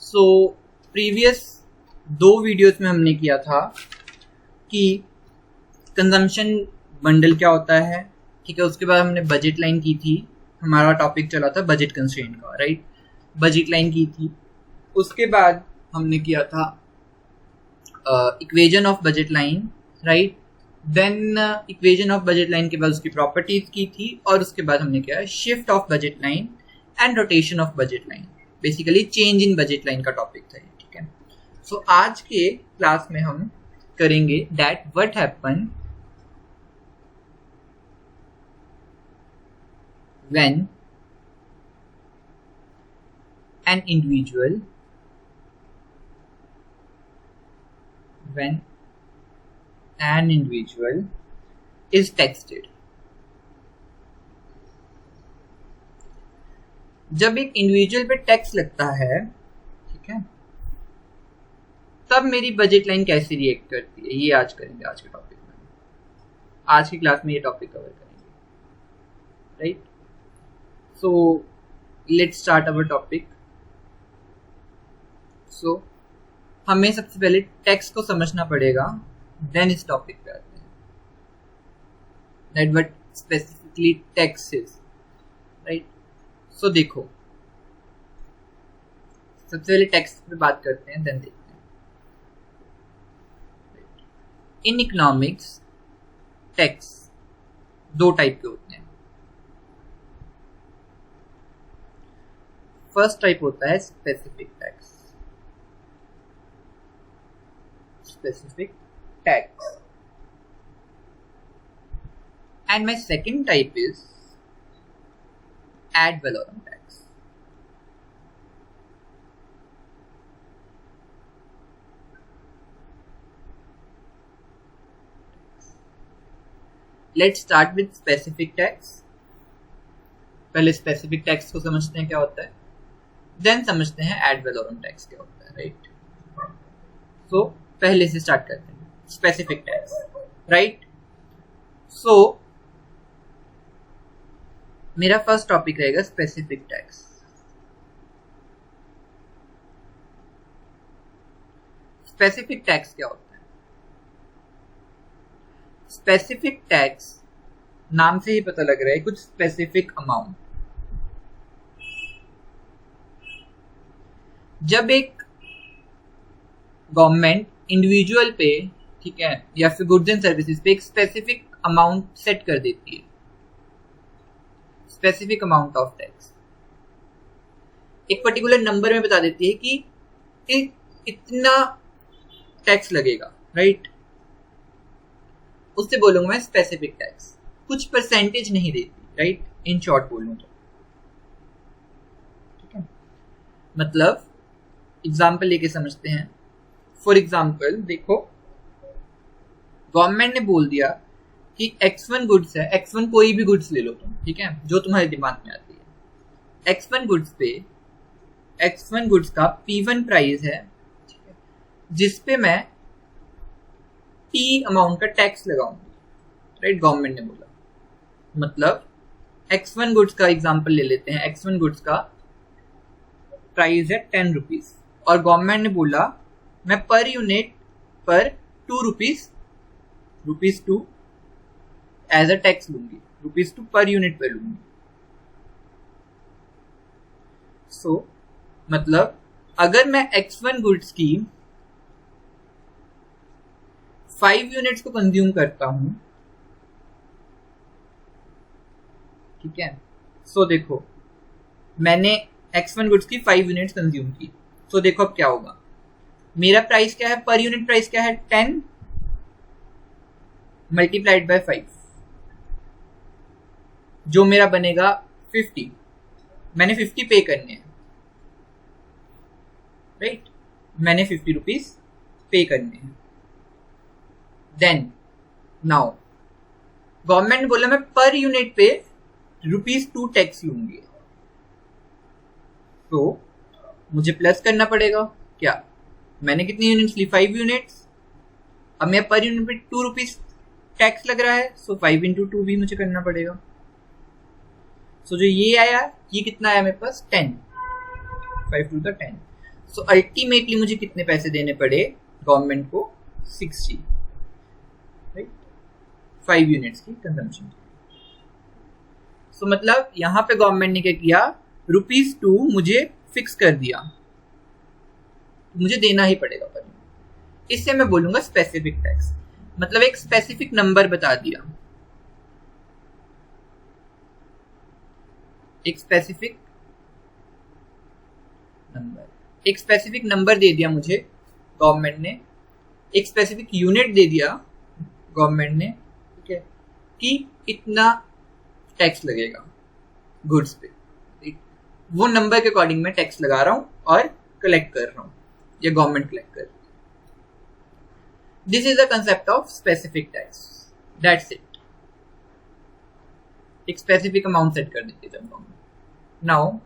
So previous 2 videos में हमने किया था कि कंजम्पशन बंडल क्या होता है, ठीक है। उसके बाद हमने बजट लाइन की थी, हमारा टॉपिक चला था बजट कंस्ट्रेंट का, राइट। बजट लाइन की थी, उसके बाद हमने किया था equation of budget line, right. Then equation of budget line के बाद उसकी प्रॉपर्टीज की थी, और उसके बाद हमने किया shift of budget line and rotation of budget line. Basically change in budget line का टॉपिक था, ठीक है। सो आज के क्लास में हम करेंगे that what happen when an individual is taxed। जब एक इंडिविजुअल पे टैक्स लगता है, ठीक है, तब मेरी बजट लाइन कैसे रिएक्ट करती है, ये आज करेंगे। आज के टॉपिक में, आज की क्लास में ये टॉपिक कवर करेंगे, right. So let's start our topic। So हमें सबसे पहले टैक्स को समझना पड़ेगा, देन इस टॉपिक पे आते हैं that what specifically tax is, right। So देखो, सबसे पहले टैक्स पे बात करते हैं, देन देखते हैं। इन इकोनॉमिक्स टैक्स 2 टाइप के होते हैं। फर्स्ट टाइप होता है specific tax. Specific tax and my second type is ad valorem tax. Let's start with specific tax. पहले स्पेसिफिक टैक्स को समझते हैं क्या होता है, देन समझते हैं एड वैलोरम टैक्स क्या होता है, राइट। सो पहले से स्टार्ट करते हैं स्पेसिफिक टैक्स, राइट। सो मेरा फर्स्ट टॉपिक रहेगा स्पेसिफिक टैक्स। स्पेसिफिक टैक्स क्या होता है? स्पेसिफिक टैक्स नाम से ही पता लग रहा है, कुछ स्पेसिफिक अमाउंट। जब एक गवर्नमेंट इंडिविजुअल पे, ठीक है, या फिर गुड्स एंड सर्विसेज पे एक स्पेसिफिक अमाउंट सेट कर देती है, स्पेसिफिक अमाउंट ऑफ टैक्स, एक पर्टिकुलर नंबर में बता देती है कि इतना टैक्स लगेगा, राइट। उससे बोलूंगा मैं स्पेसिफिक टैक्स। कुछ परसेंटेज नहीं देती, राइट, इन शॉर्ट बोलूं तो, ठीक है। मतलब एग्जाम्पल लेके समझते हैं। फॉर एग्जाम्पल देखो, गवर्नमेंट ने बोल दिया कि X1 गुड्स है, X1 कोई भी गुड्स ले लो तुम, ठीक है, जो तुम्हारे दिमाग में आती है। X1 गुड्स पे, X1 गुड्स का P1 प्राइस है, ठीक है, जिसपे मैं P अमाउंट का टैक्स लगाऊंगी, राइट। गवर्नमेंट ने बोला, मतलब X1 गुड्स का एग्जाम्पल ले लेते हैं। X1 गुड्स का प्राइस है 10 रुपीज, और गवर्नमेंट ने बोला मैं पर यूनिट पर 2 रुपीज 2 एज अ टैक्स लूंगी, ₹2 पर यूनिट पे लूंगी। सो मतलब अगर मैं X1 गुड्स की 5 यूनिट्स को कंज्यूम करता हूं, ठीक है। सो देखो, मैंने X1 गुड्स की 5 यूनिट्स कंज्यूम की। सो देखो अब क्या होगा, मेरा प्राइस क्या है, पर यूनिट प्राइस क्या है, 10 मल्टीप्लाइड बाय 5, जो मेरा बनेगा 50। मैंने 50 पे करने हैं, राइट। मैंने 50 रुपीज पे करने हैं। देन नाउ गवर्नमेंट ने बोला मैं पर यूनिट पे ₹2 टैक्स लूंगी, तो मुझे प्लस करना पड़ेगा। क्या, मैंने कितनी यूनिट्स ली, 5 यूनिट्स। अब मैं पर यूनिट पे ₹2 टैक्स लग रहा है, सो 5 × 2 भी मुझे करना पड़ेगा। सो जो ये आया, ये कितना आया मेरे पास, 10, 5 × 2 10। सो अल्टीमेटली मुझे कितने पैसे देने पड़े गवर्नमेंट को? 60, राइट, 5 यूनिट्स की कंजम्पशन। सो मतलब यहां पे गवर्नमेंट ने क्या किया, ₹2 मुझे फिक्स कर दिया, मुझे देना ही पड़ेगा। पर इससे मैं बोलूंगा स्पेसिफिक टैक्स, मतलब एक स्पेसिफिक नंबर बता दिया, एक स्पेसिफिक नंबर दे दिया मुझे गवर्नमेंट ने, एक स्पेसिफिक यूनिट दे दिया गवर्नमेंट ने, ठीक है, कि इतना टैक्स लगेगा गुड्स पे, ठीक? वो नंबर के अकॉर्डिंग मैं टैक्स लगा रहा हूं और कलेक्ट कर रहा हूं, या गवर्नमेंट कलेक्ट कर रही है। This is the concept of specific tax, that's it. एक स्पेसिफिक अमाउंट सेट कर देती है जब government. Now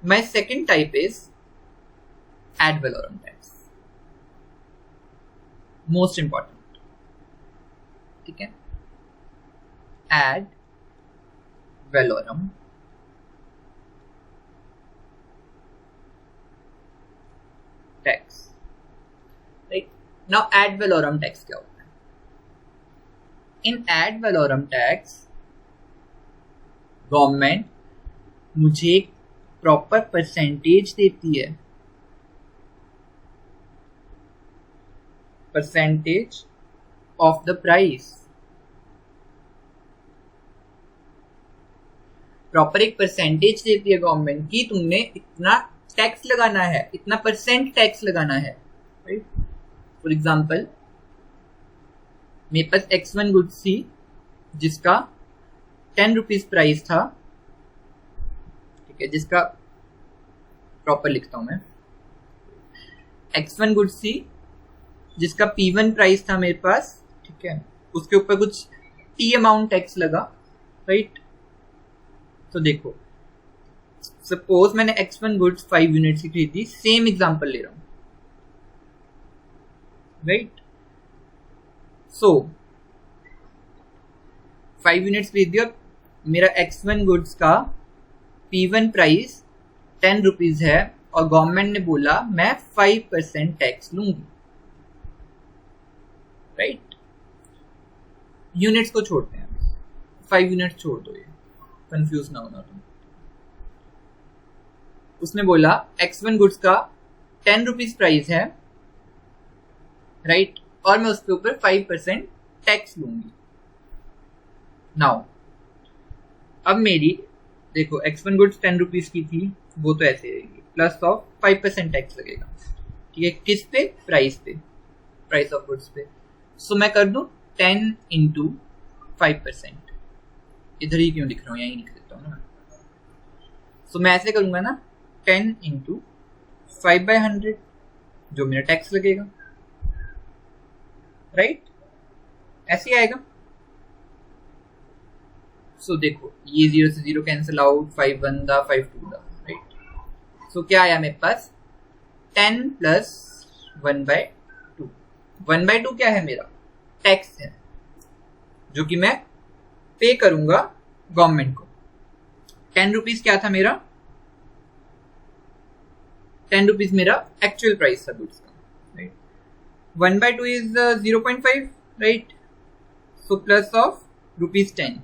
my second type is ad valorem tax, most important, ठीक है, ad valorem tax, right? Now ad valorem tax क्या होता है? In ad valorem tax government मुझे एक प्रॉपर परसेंटेज देती है, percentage of the price, proper एक परसेंटेज देती है गवर्नमेंट की तुमने इतना टैक्स लगाना है, इतना परसेंट टैक्स लगाना है, राइट? फॉर एग्जाम्पल मेरे पास X1 गुड्स थी जिसका 10 रुपीज प्राइस था, ठीक है, जिसका प्रॉपर लिखता हूं मैं, X1 गुड्स थी जिसका P1 प्राइस था मेरे पास, ठीक है, उसके ऊपर कुछ T अमाउंट टैक्स लगा, राइट? तो देखो, सपोज मैंने X1 गुड्स 5 यूनिट्स की खरीदी, सेम एग्जांपल ले रहा हूं, राइट? सो 5 यूनिट्स खरीदी और मेरा X1 गुड्स का P1 प्राइस 10 रुपीज है और गवर्नमेंट ने बोला मैं 5% टैक्स लूंगी, राइट? यूनिट्स को छोड़ते हैं, 5 यूनिट्स छोड़ दो, ये कंफ्यूज ना होना तुम। उसने बोला X1 गुड्स का 10 रुपीज प्राइस है, राइट, और मैं उसके ऊपर 5% टैक्स लूंगी। नाउ अब मेरी देखो X1 गुड्स 10 रुपीज की थी, वो तो ऐसे रहेगी, प्लस ऑफ 5% टैक्स लगेगा, ठीक है, किस पे? प्राइस पे, प्राइस ऑफ गुड्स पे। सो मैं कर दूं 10 इंटू 5%, इधर ही क्यों लिख रहा हूँ, यहीं लिख देता हूँ ना। सो मैं ऐसे करूंगा ना, 10 इंटू 5/100 जो मेरा टैक्स लगेगा, राइट? ऐसे ही आएगा। सो देखो ये 0 से 0 कैंसिल आउट, 5 1 दा 5 2 दा, राइट? सो क्या आया मेरे पास? 10 प्लस 1/2। 1/2 क्या है? मेरा टैक्स है जो कि मैं पे करूंगा गवर्नमेंट को। 10 रुपीज क्या था मेरा? 10 रुपीज मेरा एक्चुअल प्राइस था गुड्स का, right? 1/2 is 0.5, right? So plus of ₹10।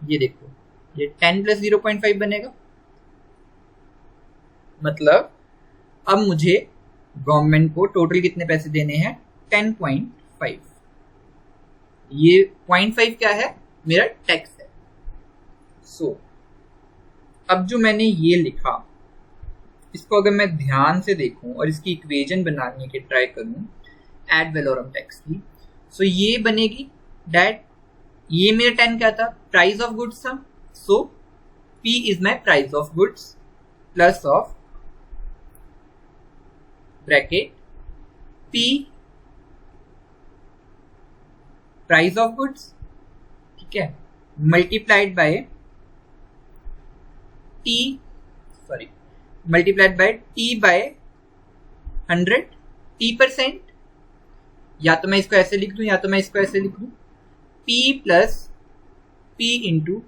ये देखो, ये 10 प्लस 0.5 बनेगा, मतलब अब मुझे गवर्नमेंट को टोटल कितने पैसे देने हैं? 10.5। ये 0.5 क्या है? मेरा टैक्स है। सो अब जो मैंने ये लिखा, इसको अगर मैं ध्यान से देखूं और इसकी इक्वेशन बनाने की ट्राई करूं एड वैलोरम टैक्स की, सो ये बनेगी दैट ये मेरा 10 क्या था? प्राइस ऑफ गुड्स था। So P is my price of goods plus of bracket P price of goods, ठीक है, multiplied by multiplied by T by 100, T%, या तो मैं इसको ऐसे लिख दूं या तो मैं इसको ऐसे लिख दूं, P plus P into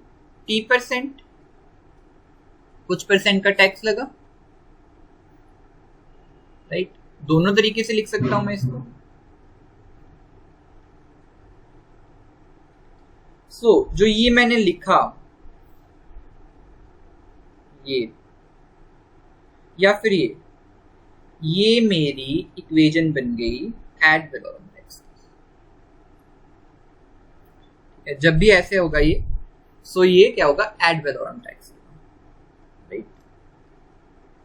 T%, कुछ परसेंट का टैक्स लगा, राइट। दोनों तरीके से लिख सकता हूं मैं इसको। सो जो ये मैंने लिखा ये या फिर ये मेरी इक्वेशन बन गई एड वेलोरम टैक्स। जब भी ऐसे होगा ये, सो ये क्या होगा, एड वेलोरम टैक्स, राइट।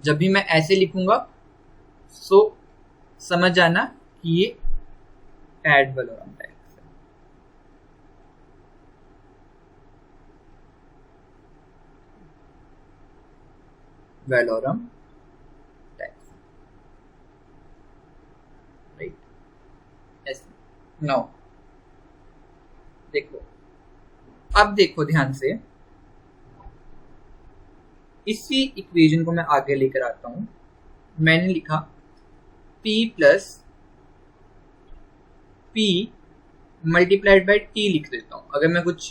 जब भी मैं ऐसे लिखूंगा सो समझ जाना कि ये एड वेलोरम टैक्स है। वेलोरम टैक्स, राइट। ऐसे नाउ देखो, अब देखो ध्यान से, इसी इक्वेशन को मैं आगे लेकर आता हूं। मैंने लिखा P plus P multiplied by T लिख देता हूं। अगर मैं कुछ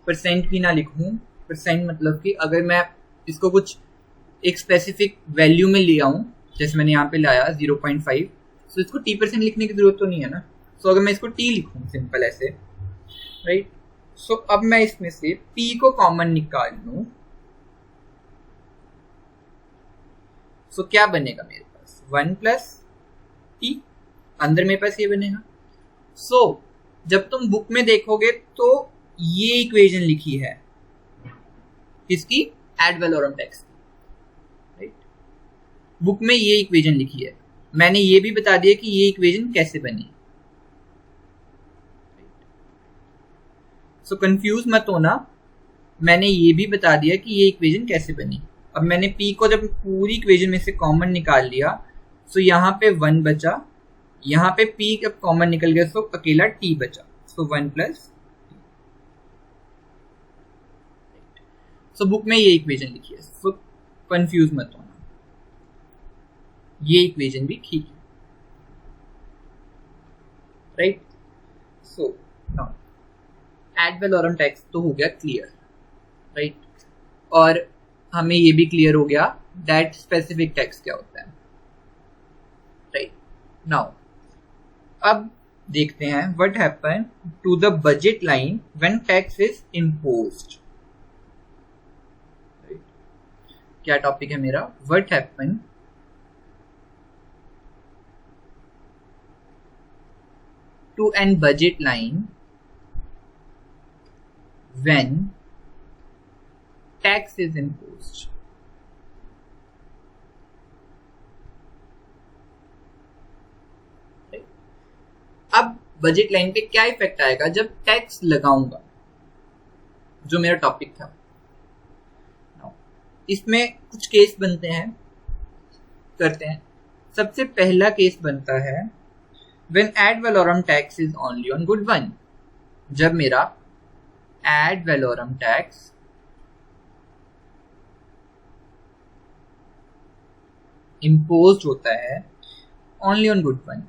परसेंट भी ना लिखूं, परसेंट मतलब कि अगर मैं इसको कुछ एक स्पेसिफिक वैल्यू में ले आऊं, जैसे मैंने यहाँ पे लाया 0.5, तो इसको T% लिखने की जरूरत तो नहीं है ना। सो अगर मैं इसको T लिखूं सिंपल ऐसे, राइट। सो अब मैं इसमें से P को कॉमन निकाल लूं, सो क्या बनेगा मेरे पास 1 प्लस T, अंदर मेरे पास ये बनेगा। सो जब तुम बुक में देखोगे तो ये इक्वेशन लिखी है किसकी, add valorem tax, right. Book में ये इक्वेशन लिखी है। मैंने ये भी बता दिया कि ये इक्वेशन कैसे बनी। सो कंफ्यूज मत होना, मैंने ये भी बता दिया कि ये इक्वेशन कैसे बनी। अब मैंने P को जब पूरी इक्वेशन में से कॉमन निकाल लिया, सो यहाँ पे 1 बचा, यहाँ पे P जब कॉमन निकल गया सो अकेला T बचा, सो 1 प्लस। सो बुक में ये इक्वेशन लिखी है, सो कंफ्यूज मत होना, ये इक्वेशन भी ठीक है, right. So now ad valorem tax तो हो गया क्लियर, राइट। और हमें ये भी क्लियर हो गया दैट स्पेसिफिक टैक्स क्या होता है, राइट। नाउ अब देखते हैं what happen to the budget line when tax is imposed. क्या टॉपिक है मेरा, what happen to an budget line when tax is imposed। अब बजट लाइन पे क्या इफेक्ट आएगा जब टैक्स लगाऊंगा, जो मेरा टॉपिक था। इसमें कुछ केस बनते हैं, करते हैं। सबसे पहला केस बनता है when ad valorem tax is only on good one। जब मेरा ad valorem tax imposed होता है only on good one।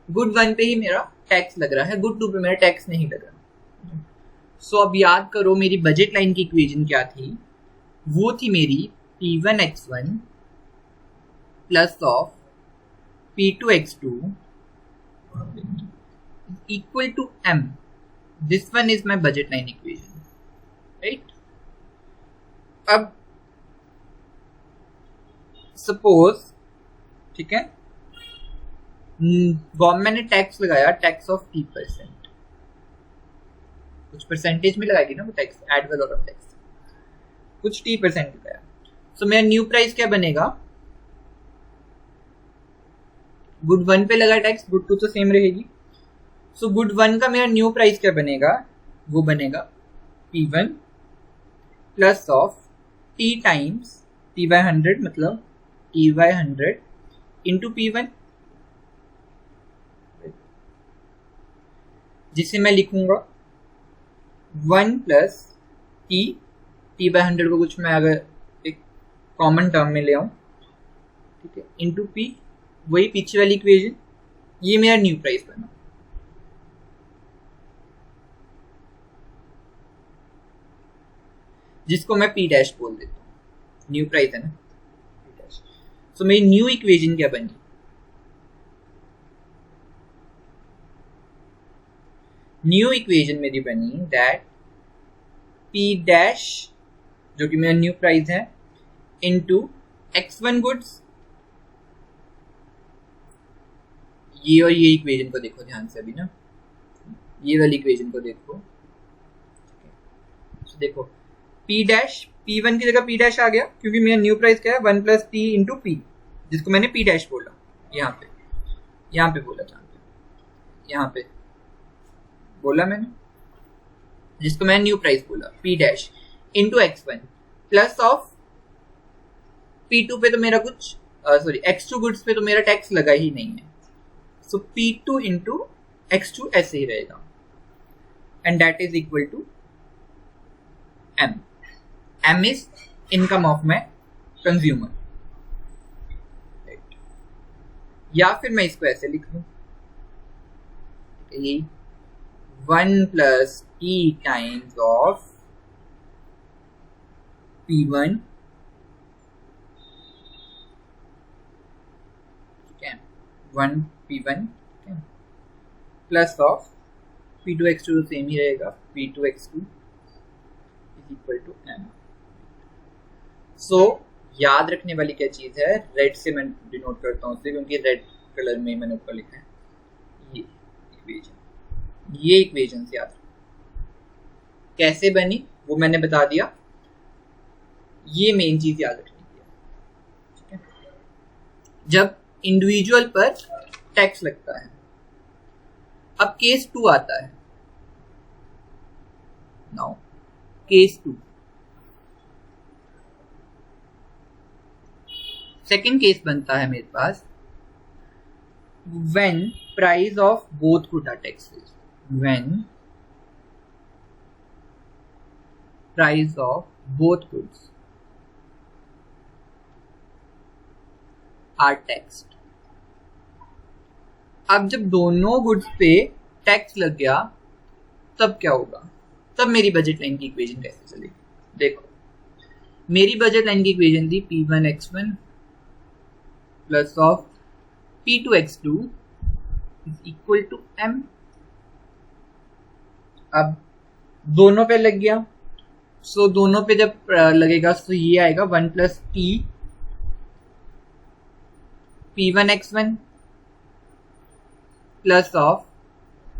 Good one पे ही मेरा टैक्स लग रहा है, गुड टू पे मेरा टैक्स नहीं लग रहा। सो अब याद करो मेरी बजट लाइन की इक्वेशन क्या थी, वो थी मेरी P1x1 plus of P2x2 equal to M। This one is my budget line equation, right? अब सपोज, ठीक है, गवर्नमेंट ने टैक्स लगाया, टैक्स ऑफ 3%, कुछ परसेंटेज में लगाएगी ना वो टैक्स, एड वेलोरम टैक्स, कुछ 3% लगाया। सो मेरा न्यू प्राइस क्या बनेगा, गुड वन पे लगा टैक्स, गुड टू तो सेम रहेगी। सो गुड वन का मेरा न्यू प्राइस क्या बनेगा, वो बनेगा P1 plus of T times T/100, मतलब T/100 इंटू P1, जिसे मैं लिखूंगा 1 प्लस T/100 को कुछ मैं अगर एक कॉमन टर्म में ले आऊं, ठीक है, इंटू P, वही पीछे वाली इक्वेशन, ये मेरा न्यू प्राइस बना। जिसको मैं पी डैश बोल देता हूँ, न्यू प्राइस है ना पी डैश। सो मेरी न्यू इक्वेशन क्या बनी, न्यू इक्वेशन मेरी बनी दैट पी डैश जो कि मेरा न्यू प्राइस है इनटू x1 गुड्स, ये और ये इक्वेशन को देखो ध्यान से अभी ना, ये वाली इक्वेशन को देखो। तो देखो पी डैश P1 की जगह पी डैश आ गया क्योंकि मेरा न्यू प्राइस क्या है 1 प्लस P इंटू पी, जिसको मैंने पी डैश बोला यहाँ पे बोला था, यहाँ पे बोला मैंने, जिसको मैंने न्यू प्राइस बोला P dash into x1 plus of P2 पे तो मेरा कुछ सॉरी x2 गुड्स पे तो मेरा टैक्स लगा ही नहीं है, सो P2 इंटू x2 ऐसे ही रहेगा and that is equal to M. M is income of my consumer. Right. या फिर मैं इसको ऐसे लिख लूं, 1 plus P times of P1 1 P1 plus of P2 x2 तो सेम ही रहेगा, P2 x2 equal to M. सो याद रखने वाली क्या चीज है, रेड से मैं डिनोट करता हूँ उसे क्योंकि रेड कलर में मैंने ऊपर लिखा है ये इक्वेशन से याद कैसे बनी वो मैंने बता दिया, ये मेन चीज याद रखनी है। ठीक है, जब इंडिविजुअल पर टैक्स लगता है, अब केस 2 आता है, नाउ केस 2 सेकेंड केस बनता है मेरे पास when price of both good are taxes, when price of both goods are taxed। अब जब दोनों गुड्स पे टैक्स लग गया तब क्या होगा, तब मेरी बजट लाइन की इक्वेशन कैसे चलेगी। देखो मेरी बजट लाइन की इक्वेशन थी P1 x1 plus of P2 x2 is equal to M। अब दोनों पे लग गया, सो दोनों पे जब लगेगा तो ये आएगा 1 plus P1 x1 plus of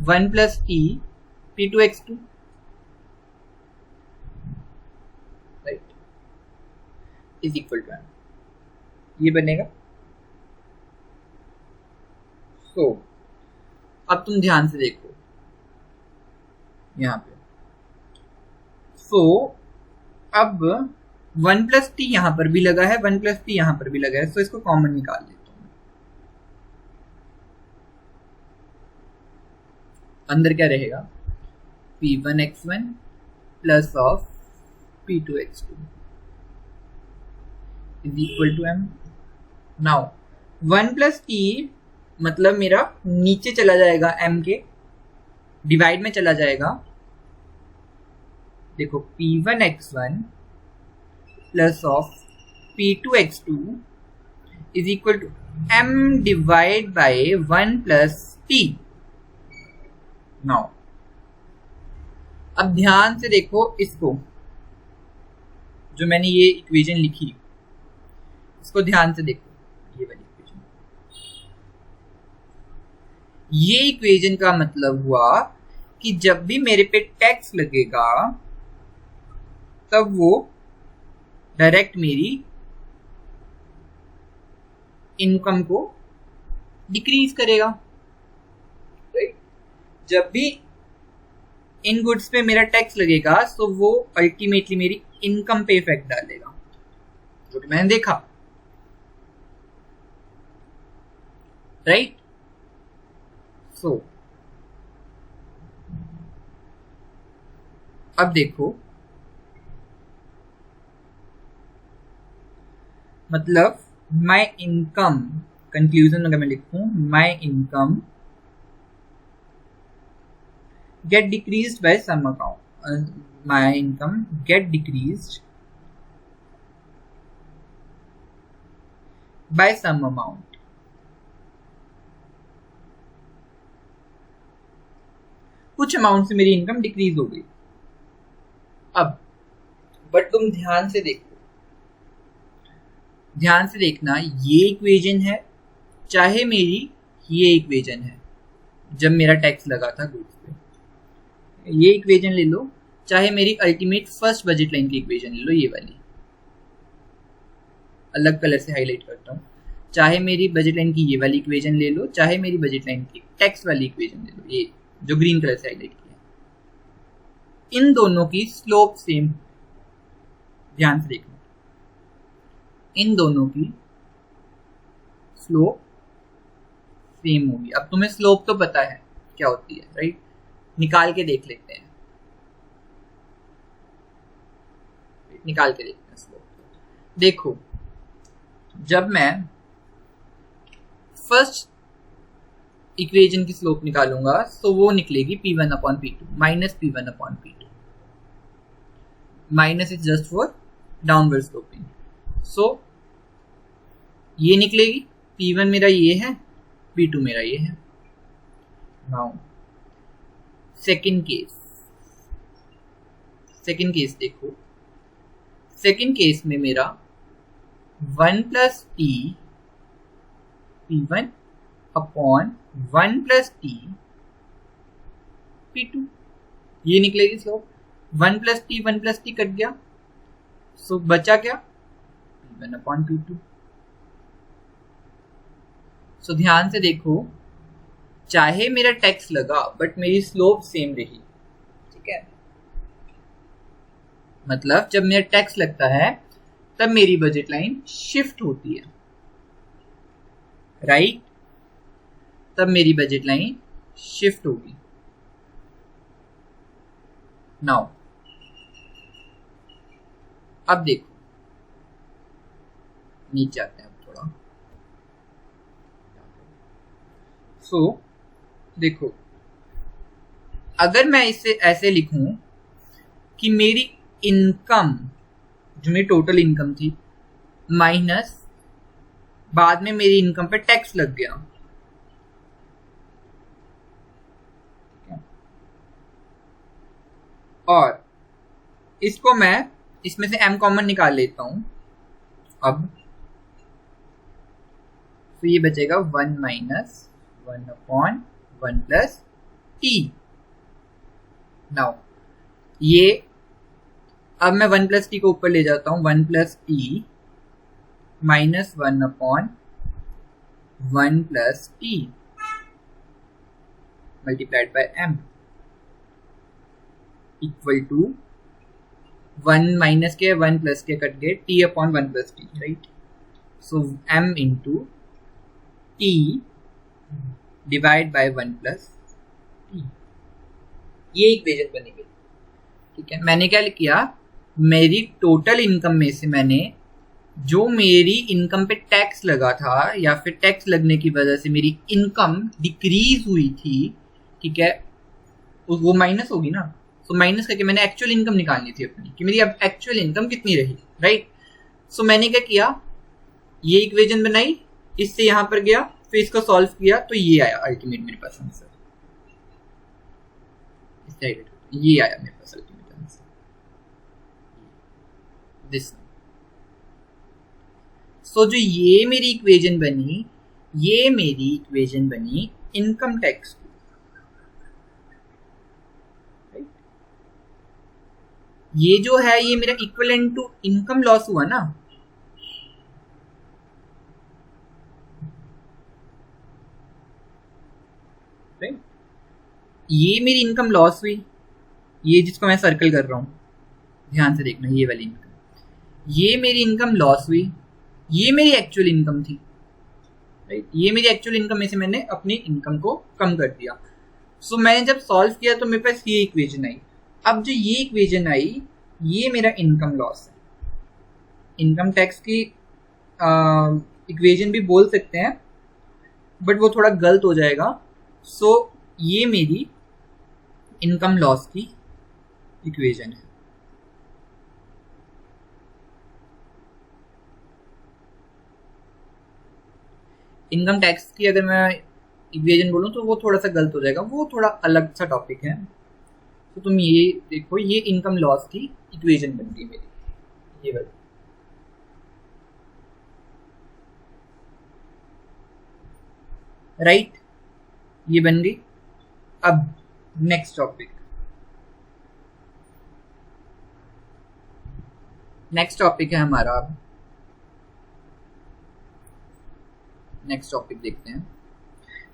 1 plus P2 x2 is equal to M, ये बनेगा। सो अब तुम ध्यान से देखो यहाँ पे, सो अब 1 प्लस T यहां पर भी लगा है, 1 प्लस T यहां पर भी लगा है, सो इसको कॉमन निकाल लेता हूं। अंदर क्या रहेगा P1 x1 plus of P2 x2 is equal to M. Now 1 plus T मतलब मेरा नीचे चला जाएगा M के, डिवाइड में चला जाएगा। देखो P1 x1 plus of P2 x2 is equal to M divide by 1 plus T। Now अब ध्यान से देखो इसको, जो मैंने ये इक्वेशन लिखी इसको ध्यान से देखो, ये वाली इक्वेशन, ये इक्वेशन का मतलब हुआ कि जब भी मेरे पे टैक्स लगेगा तब वो डायरेक्ट मेरी इनकम को डिक्रीज करेगा। राइट, जब भी इन गुड्स पे मेरा टैक्स लगेगा तो वो अल्टीमेटली मेरी इनकम पे इफेक्ट डालेगा, जो कि मैंने देखा। राइट, सो अब देखो मतलब माई इनकम, कंक्लूजन अगर मैं लिखूं, my income get decreased by some amount, my income get decreased by some amount. कुछ अमाउंट से मेरी इनकम डिक्रीज हो गई. अब बट तुम ध्यान से देखना, ये इक्वेशन है चाहे मेरी ये इक्वेशन है जब मेरा टैक्स लगा था गुड्स पे, ये इक्वेशन ले लो, चाहे मेरी अल्टीमेट फर्स्ट बजट लाइन की इक्वेशन ले लो, ये वाली अलग कलर से हाईलाइट करता हूँ, चाहे मेरी बजट लाइन की ये वाली इक्वेशन ले लो, चाहे मेरी बजट लाइन की टैक्स वाली इक्वेशन ले लो, ये जो ग्रीन कलर से हाईलाइट किया, इन दोनों की स्लोप सेम. ध्यान से देखना, इन दोनों की स्लोप सेम होगी. अब तुम्हें स्लोप तो पता है क्या होती है, राइट? निकाल के देख लेते हैं, स्लोप. देखो, जब मैं फर्स्ट इक्वेशन की स्लोप निकालूंगा तो वो निकलेगी P1 upon P2 minus P1 upon P2. Minus is just for downward sloping. So ये निकलेगी, P1 मेरा ये है, P2 मेरा ये है. नाउ सेकंड केस देखो, सेकंड केस में मेरा 1 plus T P1 upon 1 plus T P2 ये निकलेगी स्लोप. 1 प्लस T कट गया, सो बचा क्या? P1 upon P2. सो ध्यान से देखो, चाहे मेरा टैक्स लगा बट मेरी स्लोप सेम रही. ठीक है, मतलब जब मेरा टैक्स लगता है तब मेरी बजट लाइन शिफ्ट होती है, राइट? तब मेरी बजट लाइन शिफ्ट होगी. नाउ अब देखो, नीचे आते हैं अब थोड़ा. सो देखो, अगर मैं इसे ऐसे लिखूं कि मेरी इनकम, जो मेरी टोटल इनकम थी, माइनस बाद में मेरी इनकम पे टैक्स लग गया, और इसको मैं इसमें से m कॉमन निकाल लेता हूं. अब तो ये बचेगा 1 minus 1 upon 1 plus T. Now ये अब मैं 1 प्लस T को ऊपर ले जाता हूं, 1 plus T minus 1 upon 1 plus T multiplied by m equal to 1 minus के 1 प्लस के कट गए, T upon 1 plus T, right? So m into T divide by 1 plus T. ये इक्वेशन बनी गई. ठीक है, मैंने क्या किया, मेरी टोटल इनकम में से मैंने जो मेरी इनकम पे टैक्स लगा था या फिर टैक्स लगने की वजह से मेरी इनकम डिक्रीज हुई थी, ठीक है, वो माइनस होगी ना. सो माइनस करके मैंने एक्चुअल इनकम निकालनी थी अपनी, कि मेरी अब एक्चुअल इनकम कितनी रही, राइट? सो मैंने क्या किया, ये इक्वेशन बनाई, इससे यहां पर गया, फिर इसको सॉल्व किया, तो ये आया अल्टीमेट मेरे पास आंसर. ये आया मेरे पास अल्टीमेट आंसर, दिस. सो जो ये मेरी इक्वेशन बनी, ये मेरी इक्वेशन बनी इनकम टैक्स की. ये जो है ये मेरा इक्विवेलेंट टू इनकम लॉस हुआ ना. राइट, ये मेरी इनकम लॉस हुई, ये जिसको मैं सर्कल कर रहा हूं, ध्यान से देखना, ये वाली इनकम, ये मेरी इनकम लॉस हुई, ये मेरी एक्चुअल इनकम थी, राइट? ये मेरी एक्चुअल इनकम में से मैंने अपनी इनकम को कम कर दिया. सो मैंने जब सॉल्व किया तो मेरे पास ये इक्वेशन आई. अब जो ये इक्वेशन आई, ये मेरा इनकम लॉस है. इनकम टैक्स की इक्वेशन भी बोल सकते हैं, बट वो थोड़ा गलत हो जाएगा. सो ये मेरी इनकम लॉस की इक्वेशन है. इनकम टैक्स की अगर मैं इक्वेशन बोलूँ तो वो थोड़ा सा गलत हो जाएगा, वो थोड़ा अलग सा टॉपिक है। तो तुम ये देखो, ये इनकम लॉस की इक्वेशन बन गई मेरी, ये वाली। राइट, ये बन गई। अब नेक्स्ट टॉपिक, है हमारा, अब नेक्स्ट टॉपिक देखते हैं।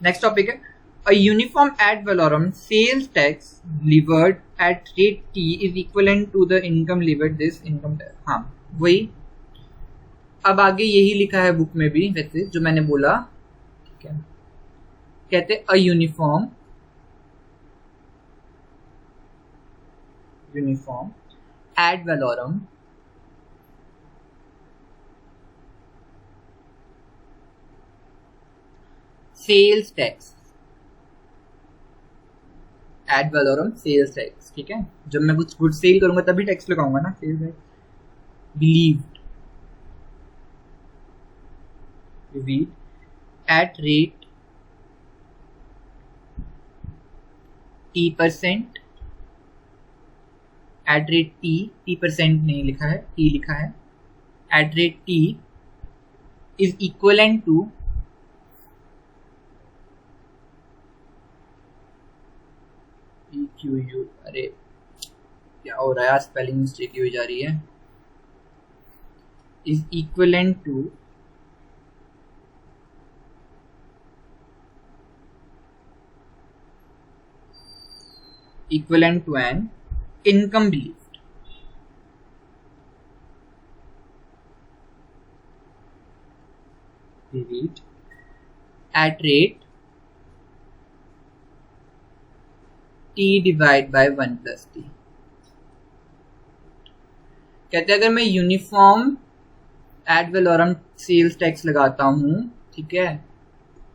नेक्स्ट टॉपिक है a uniform ad valorem sales tax levied at rate T is equivalent to the income levied this income tax। हाँ वही, अब आगे यही लिखा है बुक में भी वैसे जो मैंने बोला, ठीक है। कहते a uniform ad valorem sales tax, ad valorem sales tax, ठीक है। जब मैं कुछ गुड सेल करूंगा तभी टैक्स लगाऊंगा ना, sales tax. Believed at rate T%, at rate T percent नहीं लिखा है, T लिखा है, at rate T is equivalent to EQU। अरे क्या हो रहा है, स्पेलिंग मिस्टेक हो जा रही है। Is equivalent to an income believed. At rate T divide by 1+T। कहते हैं अगर मैं uniform ad valorem sales tax लगाता हूं, ठीक है,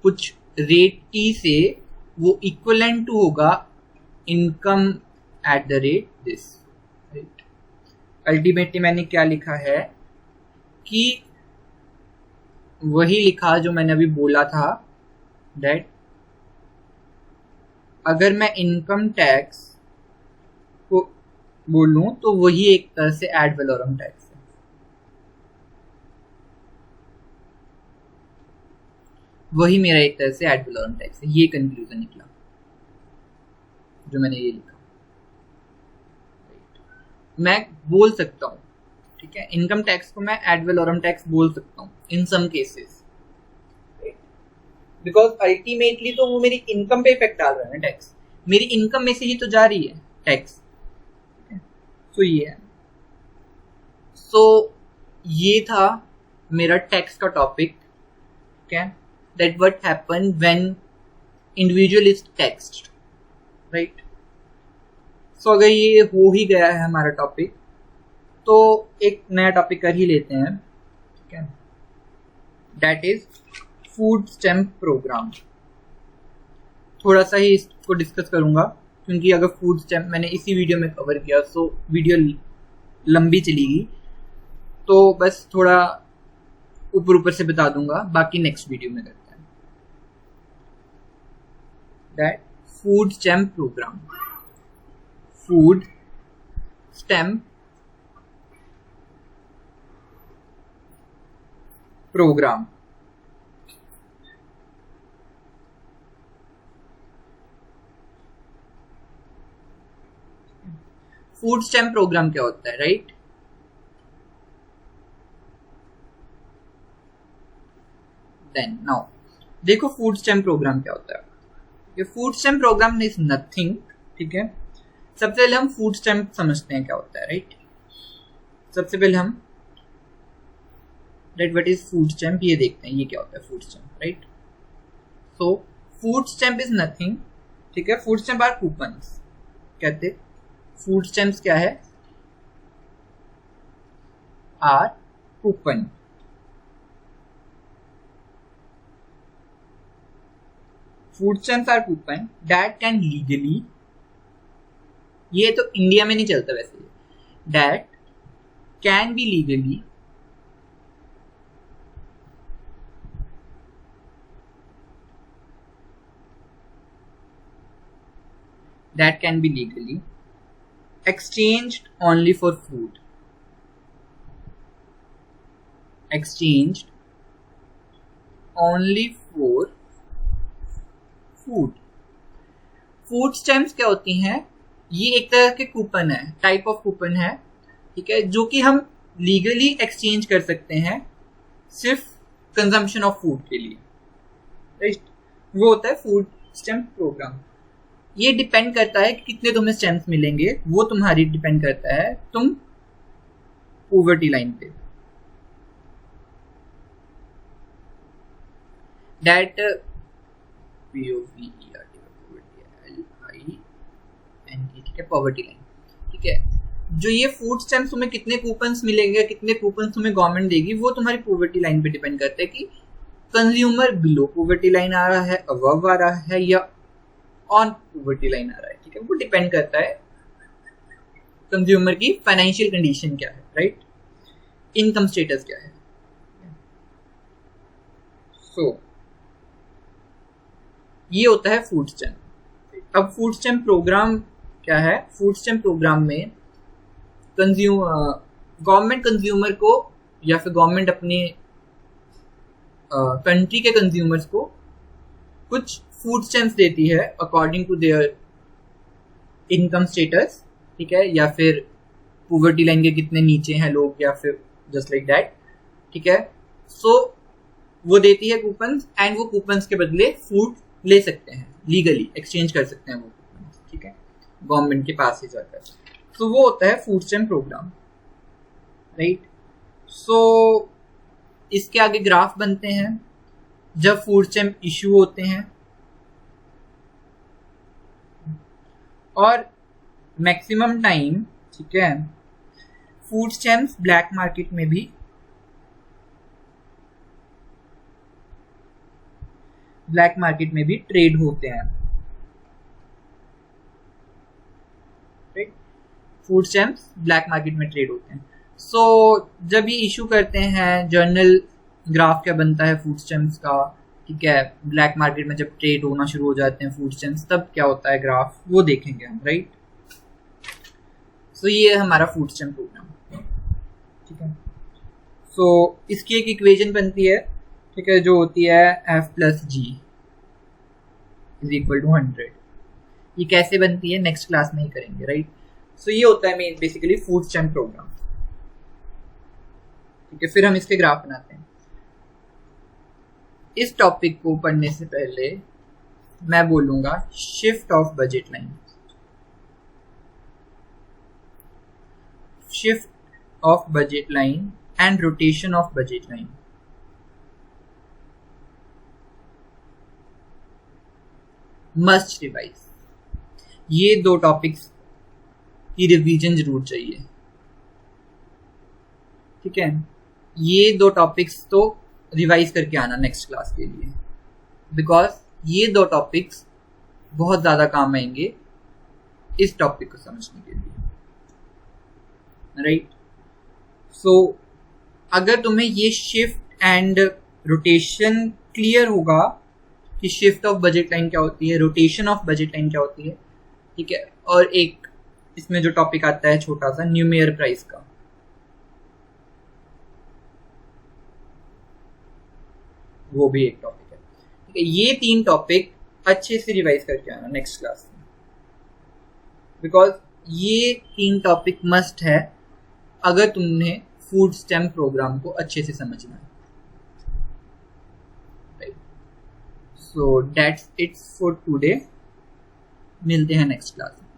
कुछ रेट T से, वो इक्वलेंट टू होगा income at the rate this. Ultimately मैंने क्या लिखा है कि वही लिखा जो मैंने अभी बोला था, दैट अगर मैं इनकम टैक्स को बोलूं तो वही एक तरह से एड वैलोरम टैक्स है। वही मेरा एक तरह से एड वैलोरम टैक्स है। ये कंक्लूजन निकला जो मैंने ये लिखा। मैं बोल सकता हूँ, ठीक है, इनकम टैक्स को मैं एड वैलोरम टैक्स बोल सकता हूँ इन सम केसेस, बिकॉज अल्टीमेटली तो वो मेरी इनकम पे इफेक्ट डाल रहा है ना टैक्स, मेरी इनकम में से ही तो जा रही है टैक्स। सो ये है, सो ये था मेरा टैक्स का टॉपिक, ठीक है, that what happen when individual is taxed, right. So अगर ये हो ही गया है हमारा टॉपिक, तो एक नया टॉपिक कर ही लेते हैं, ठीक है, that is food stamp programme. थोड़ा सा ही इसको डिस्कस करूंगा क्योंकि अगर फूड स्टैम्प मैंने इसी वीडियो में कवर किया तो वीडियो लंबी चलेगी, तो बस थोड़ा ऊपर से बता दूंगा, बाकी नेक्स्ट वीडियो में करते हैं। That food stamp programme, food stamp programme. Food stamp programme क्या होता है, राइट? देन नाउ देखो फूड स्टैम्प प्रोग्राम क्या होता है। ये food stamp programme is nothing, ठीक है। सबसे पहले हम फूड स्टैम्प समझते हैं क्या होता है, राइट। सबसे पहले हम write what is food stamp ये देखते हैं, ये क्या होता है food stamp, right. So food stamp is nothing, ठीक है। फूड स्टैम्प आर कूपन्स, कहते फूड स्टैम्प्स क्या है, are coupon. Food stamps are coupon that can legally, ये तो इंडिया में नहीं चलता वैसे, that can be legally that can be legally exchanged only for food. Exchanged only for food. Food stamps क्या होती हैं? ये एक तरह के कूपन है, टाइप ऑफ कूपन है, ठीक है, जो कि हम लीगली एक्सचेंज कर सकते हैं सिर्फ कंजम्पशन ऑफ फूड के लिए, राइट? वो होता है फूड स्टैम्प प्रोग्राम. ये डिपेंड करता है कि कितने तुम्हें स्टैम्प्स मिलेंगे, वो तुम्हारी डिपेंड करता है तुम पॉवर्टी लाइन पे. दैट ठीक है, पॉवर्टी लाइन. ठीक है, जो ये फूड स्टैम्प्स तुम्हें कितने कूपन्स मिलेंगे, कितने कूपन्स तुम्हें गवर्नमेंट देगी, वो तुम्हारी पॉवर्टी लाइन पे डिपेंड करता है कि कंज्यूमर बिलो पॉवर्टी लाइन आ रहा है, अबव आ रहा है, या ऑन पॉवर्टी लाइन आ रहा है. ठीक है, वो डिपेंड करता है कंज्यूमर की फाइनेंशियल कंडीशन क्या है, राइट? इनकम स्टेटस क्या है. सो ये होता है फूड स्टैम्प. अब फूड स्टैम्प प्रोग्राम क्या है? फूड स्टैम्प प्रोग्राम में गवर्नमेंट कंज्यूमर को या फिर गवर्नमेंट अपने कंट्री के कंज्यूमर्स को कुछ फूड स्टैम्प्स देती है according to their income status, ठीक है, या फिर पॉवर्टी लाइन के कितने नीचे हैं लोग, या फिर जस्ट लाइक दैट. ठीक है, सो वो देती है कूपन्स, एंड वो कूपन्स के बदले फूड ले सकते हैं, लीगली एक्सचेंज कर सकते हैं वो कूपन्स. ठीक है, गवर्नमेंट के पास ही जाकर. तो वो होता है फूड स्टैम्प प्रोग्राम, राइट? सो इसके आगे ग्राफ बनते हैं जब फूड स्टैम्प इशू होते हैं, और मैक्सिमम टाइम, ठीक है, फूड स्टैम्प्स ब्लैक मार्केट में भी ट्रेड होते हैं. फूड स्टैम्प्स ब्लैक मार्केट में ट्रेड होते हैं. सो जब ये इशू करते हैं, जर्नल ग्राफ क्या बनता है फूड स्टैम्प्स का, ठीक है, ब्लैक मार्केट में जब ट्रेड होना शुरू हो जाते हैं फूड स्टैम्प्स, तब क्या होता है ग्राफ, वो देखेंगे हम, राइट? सो ये है हमारा फूड स्टैम्प प्रोग्राम. ठीक है, सो इसकी एक इक्वेशन बनती है, ठीक है, जो होती है F+G इज इक्वल टू 100. ये कैसे बनती है नेक्स्ट क्लास में ही करेंगे, राइट? सो ये होता है बेसिकली फूड स्टैम्प प्रोग्राम. ठीक है, फिर हम इसके ग्राफ बनाते हैं. इस टॉपिक को पढ़ने से पहले मैं बोलूंगा shift of budget line. Shift of budget line and rotation of budget line. Must revise. ये दो टॉपिक्स की रिवीजन जरूर चाहिए. ठीक है, ये दो टॉपिक्स तो रिवाइज करके आना नेक्स्ट क्लास के लिए, बिकॉज ये दो टॉपिक्स बहुत ज़्यादा काम आएंगे इस टॉपिक को समझने के लिए, राइट? सो अगर तुम्हें ये शिफ्ट एंड रोटेशन क्लियर होगा कि शिफ्ट ऑफ बजट लाइन क्या होती है, रोटेशन ऑफ बजट लाइन क्या होती है, ठीक है, और एक इसमें जो टॉपिक आता है छोटा सा न्यूमेयर प्राइस का, वो भी एक टॉपिक है. ठीक है, ये तीन टॉपिक अच्छे से रिवाइज करके आना नेक्स्ट क्लास में, बिकॉज ये तीन टॉपिक मस्ट है अगर तुमने फूड स्टैम्प प्रोग्राम को अच्छे से समझना है. So that's it for today. मिलते हैं नेक्स्ट क्लास में.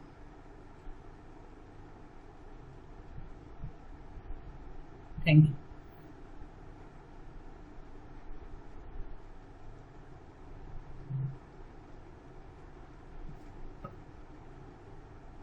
Thank you.